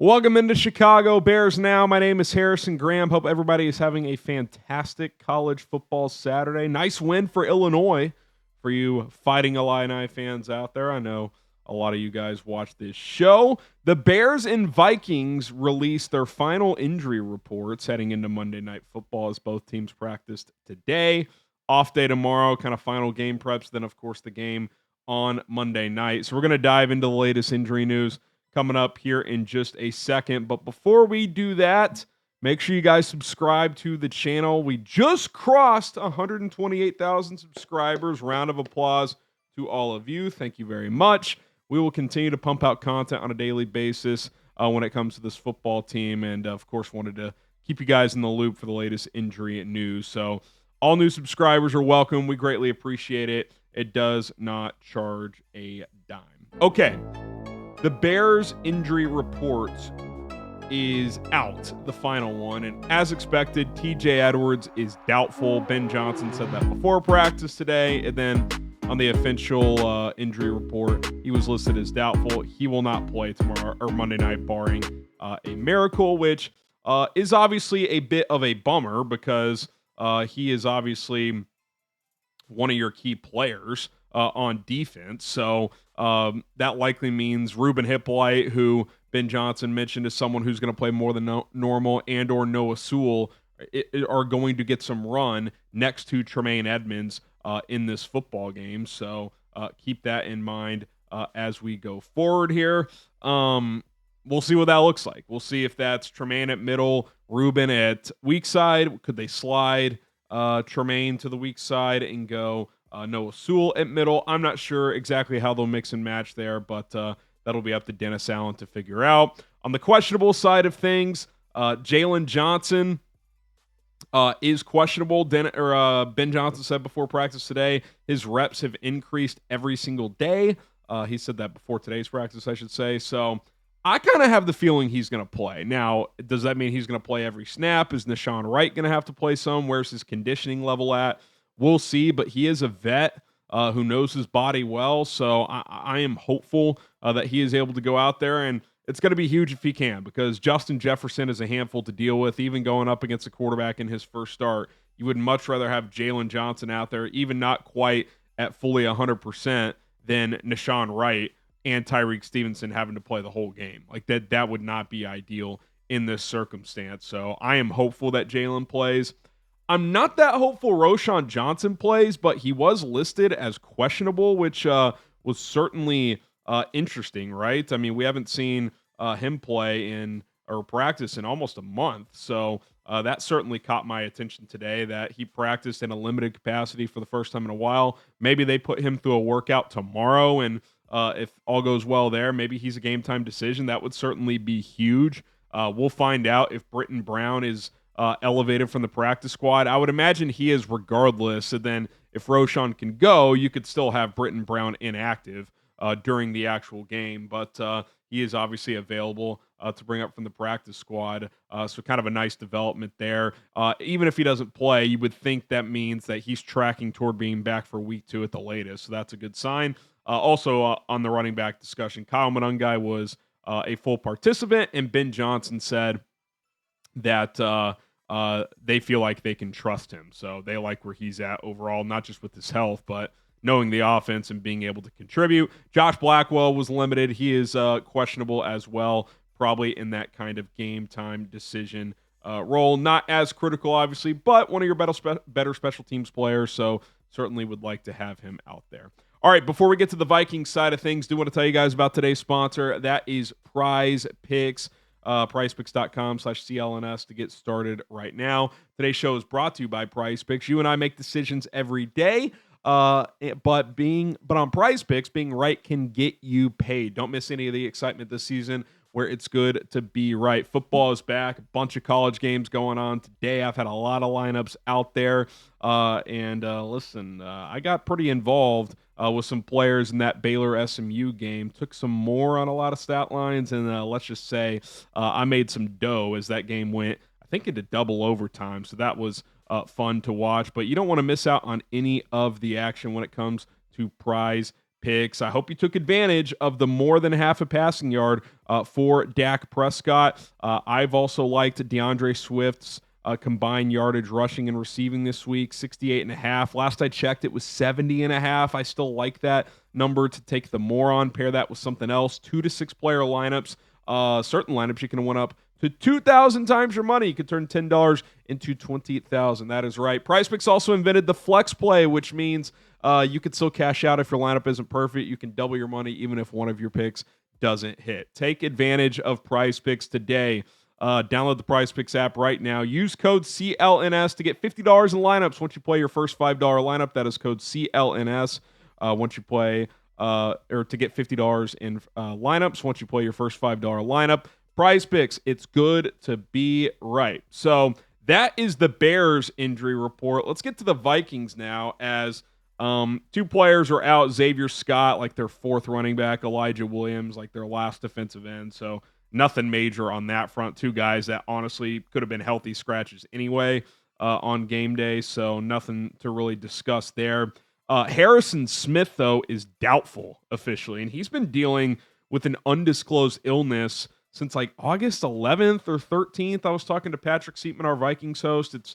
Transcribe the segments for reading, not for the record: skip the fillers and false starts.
Welcome into Chicago Bears Now. My name is Harrison Graham. Hope everybody is having a fantastic college football Saturday. Nice win for Illinois for you Fighting Illini fans out there. I know a lot of you guys watch this show. The Bears and Vikings released their final injury reports heading into Monday Night Football as both teams practiced today. Off day tomorrow, kind of final game preps. Then, of course, the game on Monday night. So we're going to dive into the latest injury news coming up here in just a second. But before we do that, make sure you guys subscribe to the channel. We just crossed 128,000 subscribers. Round of applause to all of you. Thank you very much. We will continue to pump out content on a daily basis when it comes to this football team. And, of course, wanted to keep you guys in the loop for the latest injury news. So all new subscribers are welcome. We greatly appreciate it. It does not charge a dime. Okay. The Bears injury report is out, the final one. And as expected, TJ Edwards is doubtful. Ben Johnson said that before practice today. And then on the official injury report, he was listed as doubtful. He will not play tomorrow or Monday night, barring a miracle, which is obviously a bit of a bummer because he is obviously one of your key players on defense. So that likely means Ruben Hippolyte, who Ben Johnson mentioned is someone who's going to play more than normal, and or Noah Sewell are going to get some run next to Tremaine Edmonds in this football game. So keep that in mind as we go forward here. We'll see what that looks like. We'll see if that's Tremaine at middle, Ruben at weak side. Could they slide Tremaine to the weak side and go Noah Sewell at middle? I'm not sure exactly how they'll mix and match there, but that'll be up to Dennis Allen to figure out. On the questionable side of things, Jaylon Johnson is questionable. Ben Johnson said before practice today his reps have increased every single day. He said that before today's practice, I should say. So I kind of have the feeling he's going to play. Now, does that mean he's going to play every snap? Is Nahshon Wright going to have to play some? Where's his conditioning level at? We'll see, but he is a vet who knows his body well, so I am hopeful that he is able to go out there, and it's going to be huge if he can, because Justin Jefferson is a handful to deal with, even going up against a quarterback in his first start. You would much rather have Jaylon Johnson out there, even not quite at fully 100%, than Nahshon Wright and Tyreek Stevenson having to play the whole game. Like that would not be ideal in this circumstance. So I am hopeful that Jaylon plays. I'm not that hopeful Roschon Johnson plays, but he was listed as questionable, which was certainly interesting, right? I mean, we haven't seen him play in or practice in almost a month. So that certainly caught my attention today, that he practiced in a limited capacity for the first time in a while. Maybe they put him through a workout tomorrow, and if all goes well there, maybe he's a game time decision. That would certainly be huge. We'll find out if Britton Brown is elevated from the practice squad. I would imagine he is regardless. And then if Roschon can go, you could still have Britton Brown inactive during the actual game. But he is obviously available to bring up from the practice squad. So kind of a nice development there. Even if he doesn't play, you would think that means that he's tracking toward being back for week 2 at the latest. So that's a good sign. Also on the running back discussion, Kyle Monangai was a full participant, and Ben Johnson said that they feel like they can trust him. So they like where he's at overall, not just with his health, but knowing the offense and being able to contribute. Josh Blackwell was limited. He is questionable as well, probably in that kind of game time decision role. Not as critical, obviously, but one of your better special teams players, so certainly would like to have him out there. All right, before we get to the Vikings side of things, do want to tell you guys about today's sponsor. That is PrizePicks. PrizePicks.com/CLNS to get started right now. Today's show is brought to you by PrizePicks. You and I make decisions every day, but on PrizePicks, being right can get you paid. Don't miss any of the excitement this season, where it's good to be right. Football is back. A bunch of college games going on today. I've had a lot of lineups out there. Listen, I got pretty involved with some players in that Baylor SMU game. Took some more on a lot of stat lines, and let's just say I made some dough as that game went, I think, into double overtime. So that was fun to watch. But you don't want to miss out on any of the action when it comes to Prize picks. I hope you took advantage of the more than half a passing yard for Dak Prescott. I've also liked DeAndre Swift's combined yardage rushing and receiving this week, 68.5. Last I checked, it was 70.5. I still like that number to take the more on. Pair that with something else. 2 to 6 player lineups. Certain lineups you can win up to 2,000 times your money. You could turn $10 into 20,000. That is right. PrizePicks also invented the flex play, which means you could still cash out if your lineup isn't perfect. You can double your money even if one of your picks doesn't hit. Take advantage of PrizePicks today. Download the PrizePicks app right now. Use code CLNS to get $50 in lineups once you play your first $5 lineup. That is code CLNS once you play, or to get $50 in lineups once you play your first $5 lineup. PrizePicks, it's good to be right. So that is the Bears injury report. Let's get to the Vikings now, as 2 players are out. Zavier Scott, like their 4th running back. Elijah Williams, like their last defensive end. So nothing major on that front. 2 guys that honestly could have been healthy scratches anyway on game day. So nothing to really discuss there. Harrison Smith, though, is doubtful officially, and he's been dealing with an undisclosed illness since like August 11th or 13th. I was talking to Patrick Seatman, our Vikings host. It's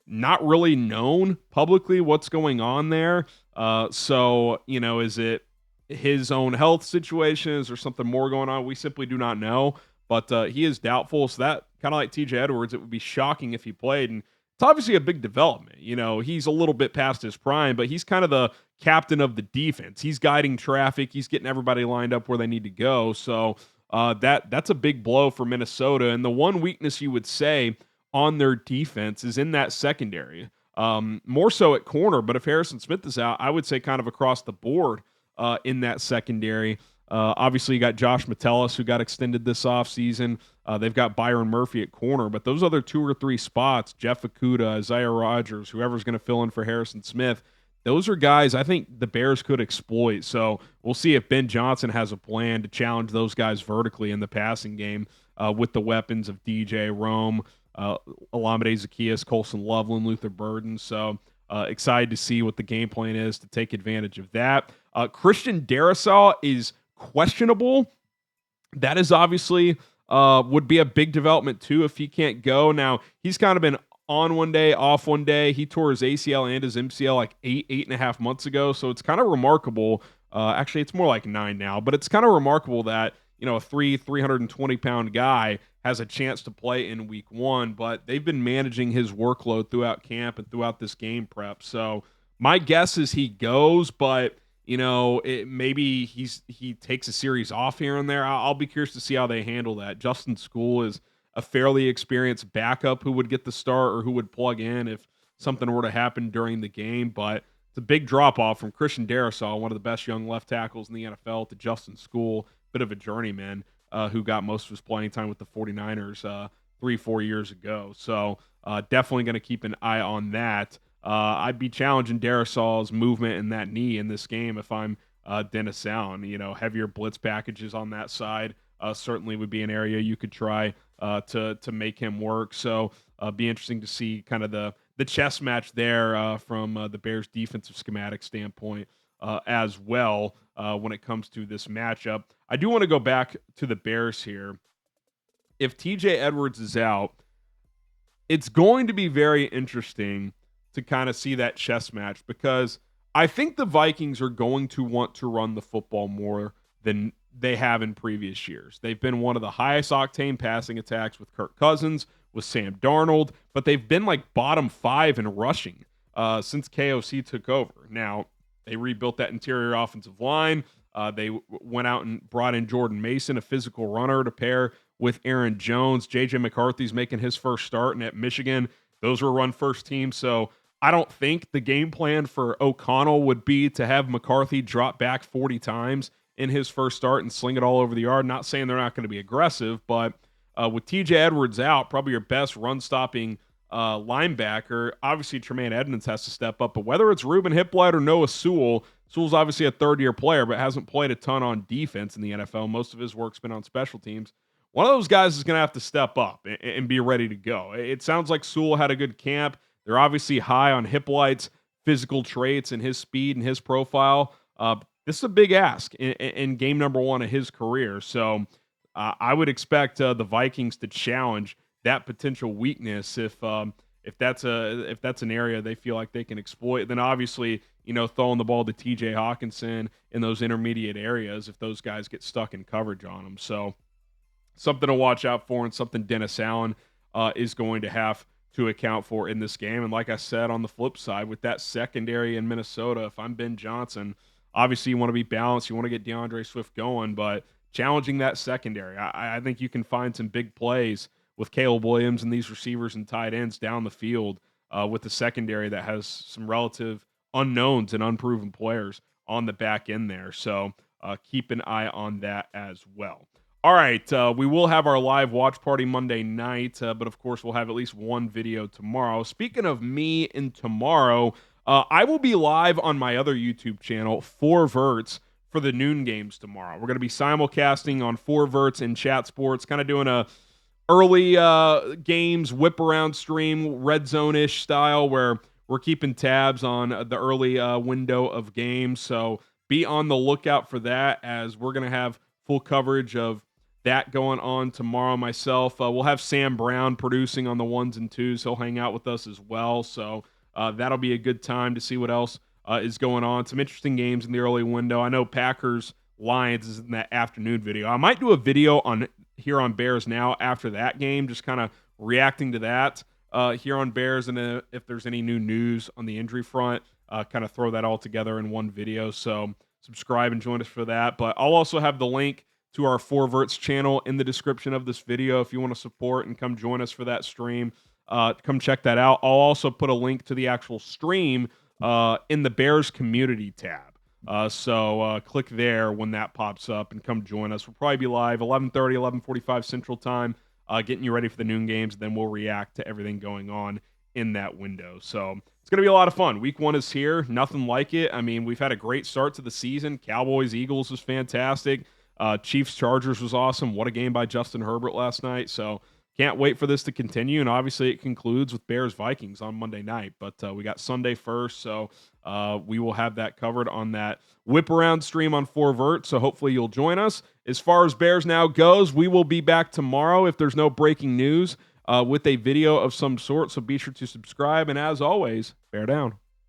not really known publicly what's going on there. So, is it his own health situation? Is there something more going on? We simply do not know, but he is doubtful. So that, kind of like TJ Edwards, it would be shocking if he played. And it's obviously a big development. He's a little bit past his prime, but he's kind of the captain of the defense. He's guiding traffic. He's getting everybody lined up where they need to go. So that's a big blow for Minnesota. And the one weakness you would say on their defense is in that secondary, more so at corner. But if Harrison Smith is out, I would say kind of across the board in that secondary. Obviously, you got Josh Metellus, who got extended this offseason. They've got Byron Murphy at corner. But those other 2 or 3 spots, Jeff Okudah, Isaiah Rodgers, whoever's going to fill in for Harrison Smith, those are guys I think the Bears could exploit. So we'll see if Ben Johnson has a plan to challenge those guys vertically in the passing game with the weapons of DJ, Rome, Olamide Zaccheaus, Colson Loveland, Luther Burden. So excited to see what the game plan is to take advantage of that. Christian Darrisaw is questionable. That is obviously would be a big development too if he can't go. Now, he's kind of been on one day, off one day. He tore his ACL and his MCL like 8.5 months ago. So it's kind of remarkable. Actually, it's more like 9 now, but it's kind of remarkable that, a 320-pound guy has a chance to play in week 1, but they've been managing his workload throughout camp and throughout this game prep. So my guess is he goes, but maybe he takes a series off here and there. I'll be curious to see how they handle that. Justin School is a fairly experienced backup who would get the start or who would plug in if something were to happen during the game. But it's a big drop-off from Christian Darrisaw, one of the best young left tackles in the NFL, to Justin School, bit of a journeyman who got most of his playing time with the 49ers 3-4 years ago. So definitely going to keep an eye on that. I'd be challenging Darrisaw's movement in that knee in this game if I'm Dennis Allen. Heavier blitz packages on that side certainly would be an area you could try to make him work. So be interesting to see kind of the chess match there from the Bears defensive schematic standpoint as well when it comes to this matchup. I do want to go back to the Bears here. If TJ Edwards is out, it's going to be very interesting to kind of see that chess match, because I think the Vikings are going to want to run the football more than they have in previous years. They've been one of the highest octane passing attacks with Kirk Cousins, with Sam Darnold, but they've been like bottom 5 in rushing since KOC took over. Now, they rebuilt that interior offensive line. They went out and brought in Jordan Mason, a physical runner, to pair with Aaron Jones. J.J. McCarthy's making his first start, and at Michigan, those were run first teams. So I don't think the game plan for O'Connell would be to have McCarthy drop back 40 times in his first start and sling it all over the yard. Not saying they're not going to be aggressive, but with TJ Edwards out, probably your best run-stopping linebacker, obviously Tremaine Edmonds has to step up. But whether it's Ruben Hippolyte or Noah Sewell, Sewell's obviously a third-year player, but hasn't played a ton on defense in the NFL. Most of his work's been on special teams. One of those guys is going to have to step up and be ready to go. It sounds like Sewell had a good camp. They're obviously high on Hippolyte's physical traits and his speed and his profile. this is a big ask in game number 1 of his career. So I would expect the Vikings to challenge that potential weakness if that's an area they feel like they can exploit. Then obviously, throwing the ball to TJ Hawkinson in those intermediate areas if those guys get stuck in coverage on them. So something to watch out for, and something Dennis Allen is going to have to account for in this game. And like I said, on the flip side, with that secondary in Minnesota, if I'm Ben Johnson, obviously you want to be balanced. You want to get DeAndre Swift going, but challenging that secondary, I think you can find some big plays with Caleb Williams and these receivers and tight ends down the field with the secondary that has some relative unknowns and unproven players on the back end there. So keep an eye on that as well. All right, we will have our live watch party Monday night, but of course we'll have at least one video tomorrow. Speaking of me and tomorrow, I will be live on my other YouTube channel, 4Verts, for the noon games tomorrow. We're going to be simulcasting on 4Verts and Chat Sports, kind of doing a early games whip around stream, red zone-ish style, where we're keeping tabs on the early window of games. So be on the lookout for that, as we're going to have full coverage of that going on tomorrow myself. We'll have Sam Brown producing on the 1s and 2s. He'll hang out with us as well. So that'll be a good time to see what else is going on. Some interesting games in the early window. I know Packers Lions is in that afternoon video. I might do a video on here on Bears Now after that game, just kind of reacting to that here on Bears, and if there's any new news on the injury front, kind of throw that all together in one video. So subscribe and join us for that. But I'll also have the link to our 4Verts channel in the description of this video if you want to support and come join us for that stream. Come check that out. I'll also put a link to the actual stream in the Bears community tab. So click there when that pops up and come join us. We'll probably be live 11:30, 11:45 Central Time, getting you ready for the noon games. Then we'll react to everything going on in that window. So it's going to be a lot of fun. Week 1 is here. Nothing like it. I mean, we've had a great start to the season. Cowboys, Eagles was fantastic. Chiefs, Chargers was awesome. What a game by Justin Herbert last night. So can't wait for this to continue. And obviously it concludes with Bears Vikings on Monday night. But we got Sunday first. So we will have that covered on that whip around stream on 4Vert. So hopefully you'll join us. As far as Bears Now goes, we will be back tomorrow if there's no breaking news with a video of some sort. So be sure to subscribe. And as always, bear down.